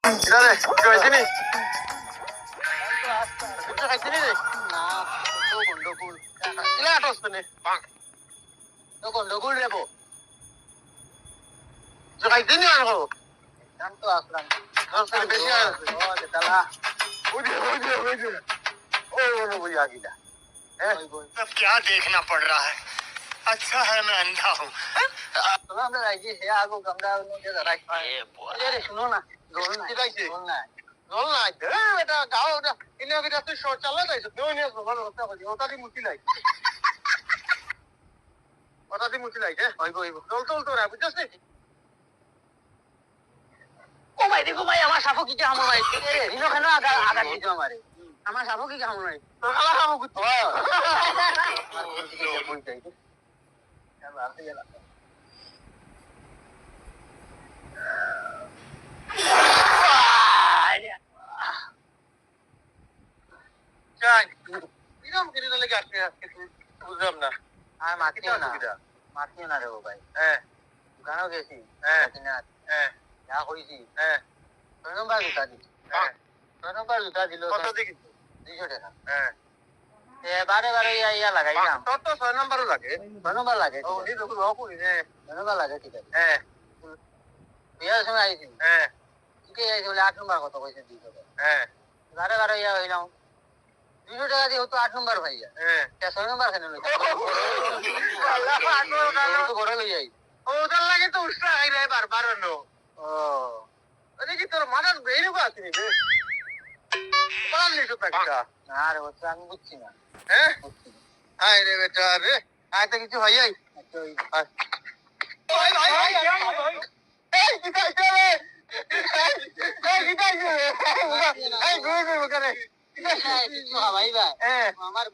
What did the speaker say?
ইদারে কি হয়েছে নি কিছু খাইছে নি রে না তো গন্ডগোল ইলা আটস নে তো গন্ডগোল রে বো কিছু খাইছে নি আর কো নাম তো আসলাম দশ টাকা বেশি আছে ও দেখালা ওই ওনো বুঝি আগিলা ওই বই अब क्या देखना पड़ रहा है अच्छा है मैं अंधा हूँ তো আমরা রাইজি হে আগো গঙ্গা নদী রাখ রে শুনো না জল কি লাইছে শুন না জল নাই এ বেটা গাও এটা ইনে বিটা তুই শৌচালয় যাইছ তুই নিয়ে সবার ব্যবস্থা করছি ওটা দি মুতি লাই ওটা দি মুতি লাই হইব জল জল তোরা বুঝছস নি ও ভাই দেখো ভাই আমার সাপো কি আমার ভাই রে দিনো কেন আগা দিছো আমারে আমার সাপো কি আমার ভাই তোর খালা খাবো কুত্তো চাই এরকম করে লাগে আসছে বুঝলাম না আর মাতিও না অসুবিধা মাতিও না রে ভাই হ্যাঁ দোকানও গেছি হ্যাঁ কিনা হ্যাঁ যা কইছি হ্যাঁ 6 নম্বর জুতা দিছি হ্যাঁ 6 নম্বর জুতা দিল কত দিকে 200 টাকা হ্যাঁ বারে বারে ইয়া লাগাইলাম তোর তো 6 নম্বরও লাগে 6 নম্বর লাগে ও নি দেখো রকম নে 6 নম্বর লাগে ঠিক আছে হ্যাঁ বিয়ার সময় আইছি হ্যাঁ ঠিক আছে বলে 8 নম্বর কত কইছে 200 টাকা হ্যাঁ বারে বারে ইয়া হইলাম 200 টাকা দিয়ে তো 8 নম্বর ভাইয়া হ্যাঁ 6 নম্বর কেন লই আল্লাহ পাগল কালো তো ঘরে লই যাই ওদের লাগে তো উস্তা খাই রে বারবার নো ও আরে কি তোর মাথার বেইরু আছে নি রে বাল নিছো টাকা না রে ওটা আমি বুঝছি না হ্যাঁ বুঝছি না। হাই রে বেটা রে আয় তো কিছু হই আই আচ্ছা ওই ভাই ভাই ভাই এই কি কইছে রে এই কি কইছে এই গুই গুই করে ভাই ভাই হ্যাঁ আমার